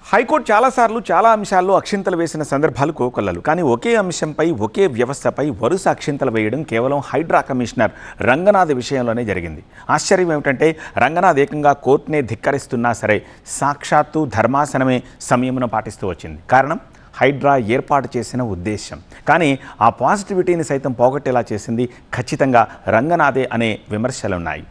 High court చాలాసార్లు చాలా అంశాల్లో అక్షింతలు వేసిన సందర్భాలు కోకొల్లలు. కానీ ఒకే అంశంపై ఒకే వ్యవస్థపై వరుస అక్షింతలు వేయడం కేవలం హైడ్రా కమిషనర్ రంగనాథ్ విషయంలోనే జరిగింది. ఆశ్చర్యం ఏమిటంటే రంగనాథ్ ఏకంగా కోర్టునే ధిక్కరిస్తున్నా సరే సాక్షాత్తు ధర్మాసనమే సంయమనం పాటిస్తూ వచ్చింది. కారణం హైడ్రా ఏర్పాటు చేసిన ఉద్దేశం. కానీ ఆ పాజిటివిటీని సైతం పోగొట్టేలా చేసింది ఖచ్చితంగా రంగనాథే అనే విమర్శలున్నాయి.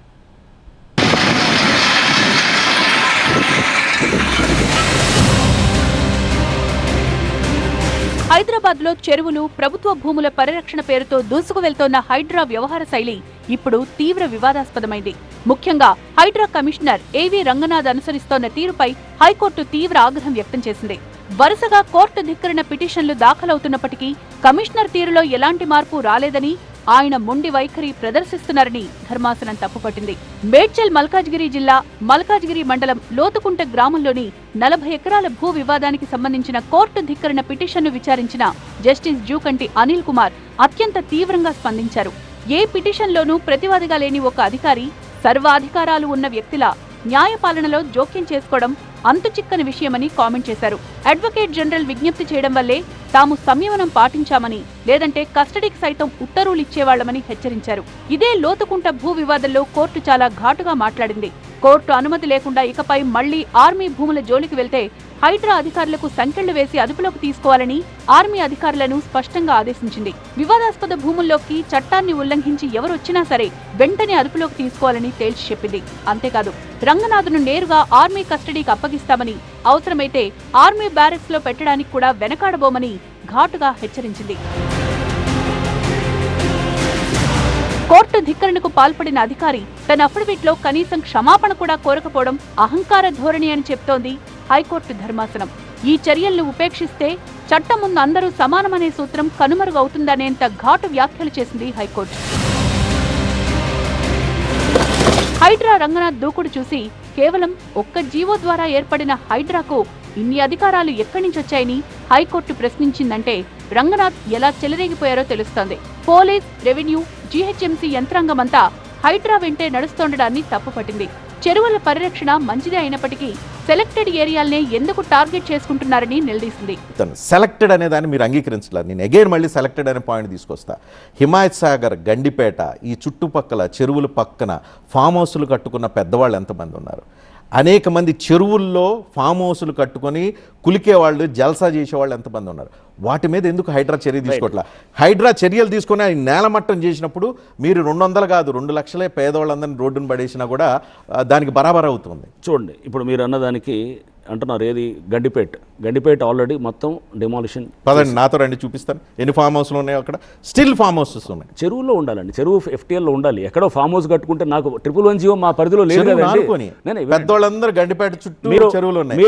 హైదరాబాద్లో చెరువులు, ప్రభుత్వ భూముల పరిరక్షణ పేరుతో దూసుకు వెళ్తోన్న హైడ్రా వ్యవహార శైలి ఇప్పుడు తీవ్ర వివాదాస్పదమైంది. ముఖ్యంగా హైడ్రా కమిషనర్ ఏవీ రంగనాథ్ అనుసరిస్తోన్న తీరుపై హైకోర్టు తీవ్ర ఆగ్రహం వ్యక్తం చేసింది. వరుసగా కోర్టు ధిక్కరణ పిటిషన్లు దాఖలవుతున్నప్పటికీ కమిషనర్ తీరులో ఎలాంటి మార్పు రాలేదని, ఆయన మొండి వైఖరి ప్రదర్శిస్తున్నారని ధర్మాసనం తప్పుపట్టింది. మేడ్చల్ మల్కాజ్గిరి జిల్లా మల్కాజ్గిరి మండలం లోతుకుంట గ్రామంలోని 40 ఎకరాల భూ వివాదానికి సంబంధించిన కోర్టు ధిక్కరణ పిటిషన్ను విచారించిన జస్టిస్ జూకంటి అనిల్ కుమార్ అత్యంత తీవ్రంగా స్పందించారు. ఏ పిటిషన్లోనూ ప్రతివాదిగా లేని ఒక అధికారి సర్వాధికారాలు ఉన్న వ్యక్తిలా న్యాయపాలనలో జోక్యం చేసుకోవడం అంతుచిక్కని విషయమని కామెంట్ చేశారు. అడ్వకేట్ జనరల్ విజ్ఞప్తి చేయడం వల్లే తాము సంయమనం పాటించామని, లేదంటే కస్టడీకి సైతం ఉత్తర్వులిచ్చేవాళ్లమని హెచ్చరించారు. ఇదే లోతుకుంట భూ వివాదంలో కోర్టు చాలా ఘాటుగా మాట్లాడింది. కోర్టు అనుమతి లేకుండా ఇకపై మళ్లీ ఆర్మీ భూముల జోలికి వెళ్తే హైడ్రా అధికారులకు సంకెళ్లు వేసి అదుపులోకి తీసుకోవాలని ఆర్మీ అధికారులను స్పష్టంగా ఆదేశించింది. వివాదాస్పద భూముల్లోకి చట్టాన్ని ఉల్లంఘించి ఎవరొచ్చినా సరే వెంటనే అదుపులోకి తీసుకోవాలని తేల్చి చెప్పింది. అంతేకాదు రంగనాథ్ను నేరుగా ఆర్మీ కస్టడీకి అప్పగిస్తామని, అవసరమైతే ఆర్మీ బ్యారెక్స్ లో పెట్టడానికి కూడా వెనకాడబోమని ఘాటుగా హెచ్చరించింది. కోర్టు ధిక్కరణకు పాల్పడిన అధికారి తన అఫిడవిట్లో కనీసం క్షమాపణ కూడా కోరకపోవడం అహంకార ధోరణి అని చెప్తోంది హైకోర్టు ధర్మాసనం. ఈ చర్యలను ఉపేక్షిస్తే చట్టం ముందు అందరూ సమానమనే సూత్రం కనుమరుగవుతుందనేంత ఘాటు వ్యాఖ్యలు చేసింది హైకోర్టు. హైడ్రా రంగనాథ్ దూకుడు చూసి కేవలం ఒక్క జీవో ద్వారా ఏర్పడిన హైడ్రాకు ఇన్ని అధికారాలు ఎక్కడి నుంచొచ్చాయని హైకోర్టు ప్రశ్నించిందంటే రంగనాథ్ ఎలా చెలరేగిపోయారో తెలుస్తోంది. పోలీస్, రెవెన్యూ, జీహెచ్ఎంసీ యంత్రాంగమంతా హైడ్రా వెంటే నడుస్తోండడాన్ని తప్పుపట్టింది. చెరువుల పరిరక్షణ మంచిదే అయినప్పటికీ సెలెక్టెడ్ ఏరియాలనే ఎందుకు టార్గెట్ చేసుకుంటున్నారని నిలదీసింది. సెలెక్టెడ్ అనే దాన్ని మీరు అంగీకరించలేదు. నేను అగైన్ మళ్ళీ సెలెక్టెడ్ అనే పాయింట్ తీసుకొస్తా. హిమాయత్ సాగర్, గండిపేట, ఈ చుట్టుపక్కల చెరువుల పక్కన ఫామ్ హౌస్లు కట్టుకున్న పెద్దవాళ్ళు ఎంతమంది ఉన్నారు? అనేక మంది చెరువుల్లో ఫామ్ హౌస్లు కట్టుకొని కులికేవాళ్ళు, జల్సా చేసేవాళ్ళు ఎంతమంది ఉన్నారు? వాటి మీద ఎందుకు హైడ్రా చర్య తీసుకోవట్లా? హైడ్రా చర్యలు తీసుకుని నేలమట్టం చేసినప్పుడు మీరు 200 కాదు 2 లక్షలే పేదవాళ్ళందరినీ రోడ్డును పడేసినా కూడా దానికి బరాబర్ అవుతుంది. చూడండి, ఇప్పుడు మీరు అన్నదానికి అంటున్నారు ఏది గండిపేట ఆల్రెడీ మొత్తం డిమాలిషన్. పదండి నాతో రండి చూపిస్తాను ఎన్ని ఫామ్ హౌస్లు ఉన్నాయో. అక్కడ స్టిల్ ఫామ్ హౌసెస్ ఉన్నాయి. చెరువులో ఉండాలండి, చెరువు FTL లో ఉండాలి. ఎక్కడో ఫామ్ హౌస్ కట్టుకుంటే నాకు 111 మా పరిధిలో లేదు కదండి. పెద్దవాళ్ళందరూ గండిపేట చుట్టూ చెరువులు ఉన్నాయి.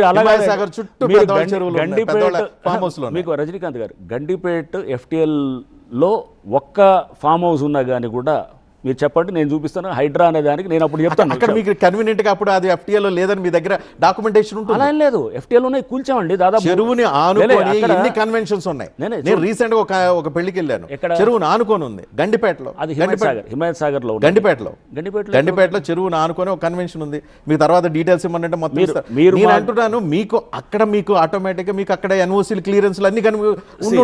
మీకు రజనీకాంత్ గారు గండిపేట FTL లో ఒక్క ఫామ్ హౌస్ ఉన్నా కానీ కూడా మీరు చెప్పండి, నేను చూపిస్తాను. హైడ్రా అనే దానికి నేను అప్పుడు చెప్తాను. అక్కడ మీకు కన్వీనియంట్ గా అప్పుడు అది FTL లో లేదని మీ దగ్గర డాక్యుమెంటేషన్ ఉంటుంది. అలా లేదు, FTL లోనే కూల్చామండి. దాదాపు చెరువుని ఆనుకొని ఎన్ని కన్వెన్షన్స్ ఉన్నాయి. నేను రీసెంట్ గా ఒక పెళ్లికి వెళ్ళాను, చెరువుని ఆనుకొని ఉంది గండిపేటలో. అది హిమాయత్ సాగర్ లో, గండిపేటలో చెరువుని ఆనుకొని ఒక కన్వెన్షన్ ఉంది. మీ తర్వాత డీటెయిల్స్ ఇవ్వమంటే మొత్తం నేను అంటున్నాను. మీకు అక్కడ మీకు ఆటోమేటిక్ గా మీకు అక్కడ NOC క్లియరెన్స్లు అన్ని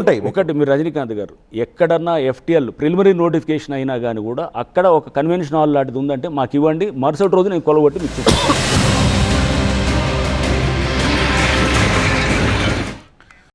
ఉంటాయి. ఒకటి మీరు రజనీకాంత్ గారు ఎక్కడన్నా FTL ప్రిలిమినరీ నోటిఫికేషన్ అయినా కానీ కూడా అక్కడ ఒక కన్వెన్షన్ హాల్ లాంటిది ఉందంటే మాకు ఇవ్వండి, మరుసటి రోజు నేను కొలగొట్టి మీకు చూపిస్తాను.